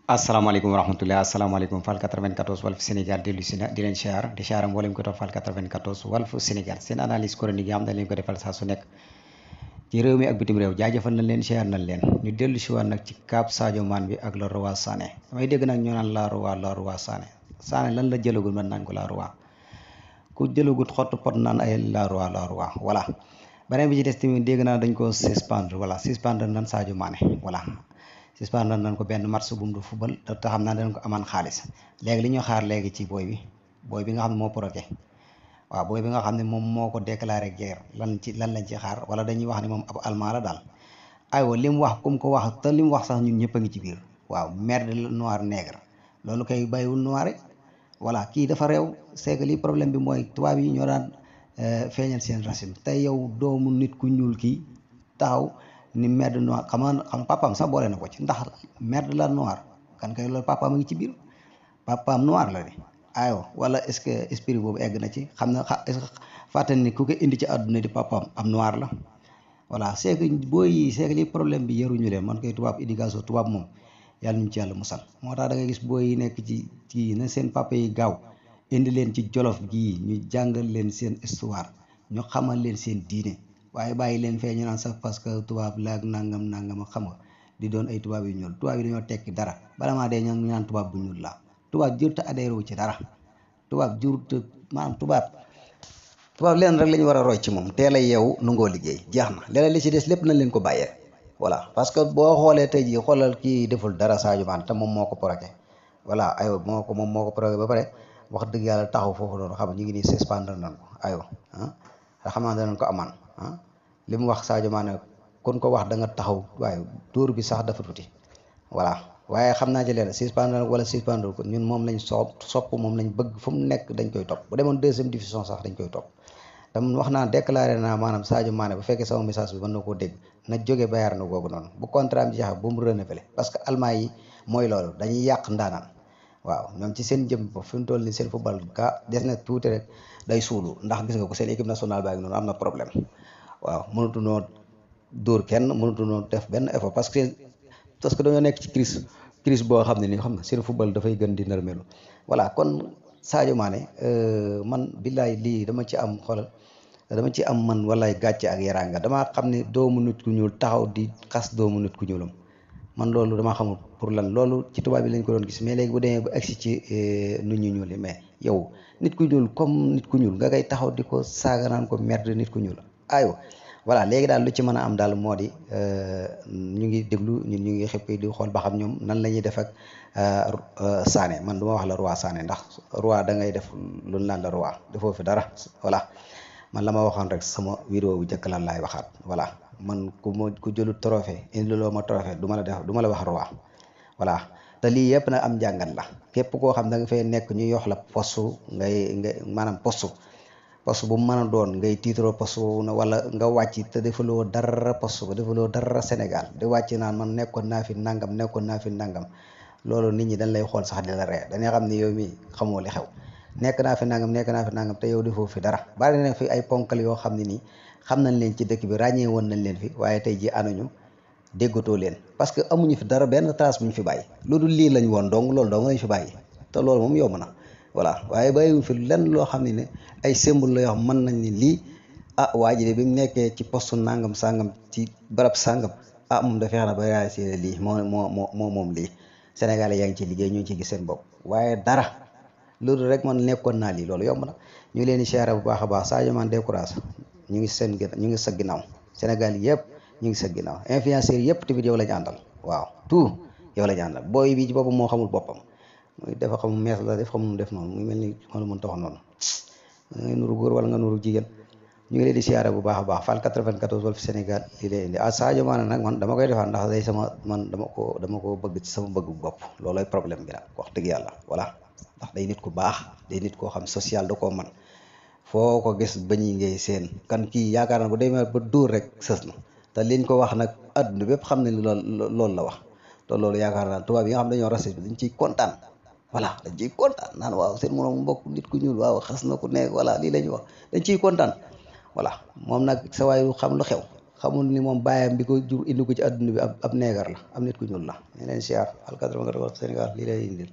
asalaamaaleykum wa rahmatulah asalaamaaleykum Fall 94 Walf Sénégal dellu si na di leen siyaar di siyaar mboolem ko topp Fall 94 Walf Sénégal seen analyse chronique yi xam dañ leen ko defal saa su nekk ci réew mi ak bitim réew jaajëfal nañ leen siyaar nañ leen ñu dellu si waat nag ci kaab Sadio Mané bi ak le roi Sané damay dégg nag ñu naan la roi Sané Sané lan la jëlagul man naan ko la roi ku jëlagut xottu pot naan ay la roi voilà beneen bi ci des tamit dégg naa dañ ko suspendre voilà suspendre nan Sadio Mané voilà suspendre nañ ko benn match bu mu du football te xam naa dañ ko amaan xaalis léegi li ñu xaar léegi ci booy bi nga xam ne moo provoqué waaw booy bi nga xam ne moom moo ko déclaré guerre lan lañ ci xaar wala dañuy wax ne moom ab allemand la daal aywa li mu wax comme ko wax te li mu wax sax ñun ñëpp a ngi ci biir waaw merde noir nègre loolu kay bàyyiwul noir voilà kii dafa réew c'est que li problème bi mooy tubaab yi ñoo daan feeñal seen racine tey yow doomu nit ku ñuul kii taxaw ni merde noir xam papaam sax boole na ko ci ndax merde la noir kan kay loolu papaam a ngi ci biir papaam noir la de aywa wala est-ce que esprit boobu egg na ci xam na est-ce que fàttali ni ku ko indi ci àdduna di papaam am noir la voilà c'est que booy yi c'est que li problème bi yaruñu leen man koy tubaab éducation tubaab moom yàlla ñu ci yàlla musal moo tax da ngay gis booy yi nekk ci na seen papa yi gaaw indi leen ci jolof gii ñu jàngal leen seen histoire ñu xamal leen seen diine waaye bàyyi leen fee ñu naan sax parce que tubaab laag nangam ak xam nga di doon ay tubaab yu ñuul tubaab yi dañoo tekki dara bala maa dee ñu naan tubaab bu ñuul la tubaab jurta adhéré wu ci dara tubaab jurta maanaam tubaab leen rek la ñu war a roy ci moom teel a yeewu nangoo liggéey jeex na leneen li ci des lépp nañ leen ko bàyyee voilà parce que boo xoolee tey jii xoolal kii deful dara Sadio Mané te moom moo ko provoqué voilà aywa moom moo ko provoqué ba pare wax dëgg yàlla taxaw foofu noonu xam nga ñu ngi nii suspendre nañ ko aywa xam naa danañ ko amaan li mu wax Sadio Mané kon ko wax da nga taxaw waaye dóor bi sax dafa tuuti voilà waaye xam naa ci leen suspendre wala suspendre ko ñun moom lañ sopp moom lañ bëgg fu mu nekk dañ koy topp bu demoon deuxième division sax dañ koy topp tam wax naa déclaré naa maanaam Sadio Mané bu fekkee sama message bi mën na koo dégg na jóge Bayern na googu noonu bu contrat am jeexee bu mu renouvelé parce que allemand yi mooy loolu dañuy yàq ndaanaan waaw ñoom ci seen jëm ba fi mu toll ni seen football ga des na tuuti rek day suulu ndax gis nga ko seen équipe nationale baa ngi noonu am na problème waaw mënutunoo dóor kenn mënutunoo def benn effort parce que dañoo nekk ci crise boo xam ne ni xam nga seen football dafay gën di nërmelu voilà kon Sadio Mané man billaay lii dama ci am xoolal dama ci am man wallaay gàcce ak yaraanga damaa xam ne doomu nit ku ñuul taxaw di xas doomu nit ku ñuulam man loolu dama xamul pour lan loolu ci tubaab bi lañ ko doon gis mais léegi bu demee ba agsi ci nit ñu ñuul yi mais yow nit ku ñuul comme nit ku ñuul nga koy taxaw di ko saaga naan ko merde nit ku ñuul aywa voilà léegi daal lu ci mën a am daal moo di ñu ngi déglu ñun ñu ngi xëpp di xool ba xam ñoom nan la ñuy def ak Sané man du ma wax la roi Sané ndax roi da ngay def lu naan la roi defoo fi dara voilà man la ma waxoon rek sama vidéo bu njëkk lan laay waxaat voilà man ku jëlu trophée indi loo ma trophée du ma la wax roi voilà te lii yëpp nag am njàngat la képp koo xam da nga fay nekk ñu yox la postu ngay maanaam postu bu mu mën a doon ngay tiitaroo poste boobu na wala nga wàcc te defaloo dara poste ba defaloo dara Sénégal di wàcc naan man nekkoon naa fi nangam loolu nit ñi dañ lay xool sax di la ree dañuy xam ne yow mi xamoo li xew nekk naa fi nangam te yow defoo fi dara bari na fi ay ponkal yoo xam ne nii xam nañ leen ci dëkk bi ràññee woon nañ leen fi waaye tey ji anuñu déggatoo leen parce que amuñu fi dara benn trace bu ñu fi bàyyi loolu lii lañ woon dong loolu dong lañ fi bàyyi te loolu moom yomb na voilà waaye bàyyiwuñ fi lenn loo xam ne ay symbole la yoo xam mën nañ ni lii waa ji de bi mu nekkee ci poste nangam sangam ci barab sangam moom da fexe na ba réalisé lii moom lii Sénégalais yaa ngi ci liggéey ñu ngi ci gis seen bopp waaye dara loolu rek man nekkoon naa lii loolu yomb na ñu ngi leen di siyaare bu baax a baax Sadio Mané décourage ñu ngi sa ginnaaw Sénégal yëpp ñu ngi sa ginnaaw influenceurs yëpp tamit yow la ñu àndal waaw tout yow la ñu àndal booy bi ci boppam moo xamul boppam muy dafa xam mees la def xam def noonu muy mel ni xalu mën taxoon noonu ngay nuru góor wala nga nuru jigéen ñu ngi leen di siyaare bu baax a baax Fall 94 Walf Sénégal lii lay indi Sadio Mané nag man dama koy defaat ndax day dama ko bëgg ci sama bëgg bopp loolooy problème bi nag wax dëgg yàlla voilà ndax day nit ku baax day nit koo xam social da koo man foo ko gis bañi ngay seen kan kii yaakaar na bu demee ba dóor rek sës na te liñ ko wax nag adduna bépp xam ne ni loolu la wax te loolu yaakaar naa tubaab yi nga xam dañoo racisme dañ ciy kontaan voilà dañ ciy kontaan naan waaw seen moroom mbokk nit ku ñuul waaw xas na ku nekk voilà lii la ñuy wax dañ ciy kontaan voilà moom nag sa waay xam lu xew xamul ni moom bàyyam bi ko jur indi ko ci àdduna bi ab neegar la ab nit ku ñuul la. ñu leen siyaar Fall 94 Sénégal lii lay indil.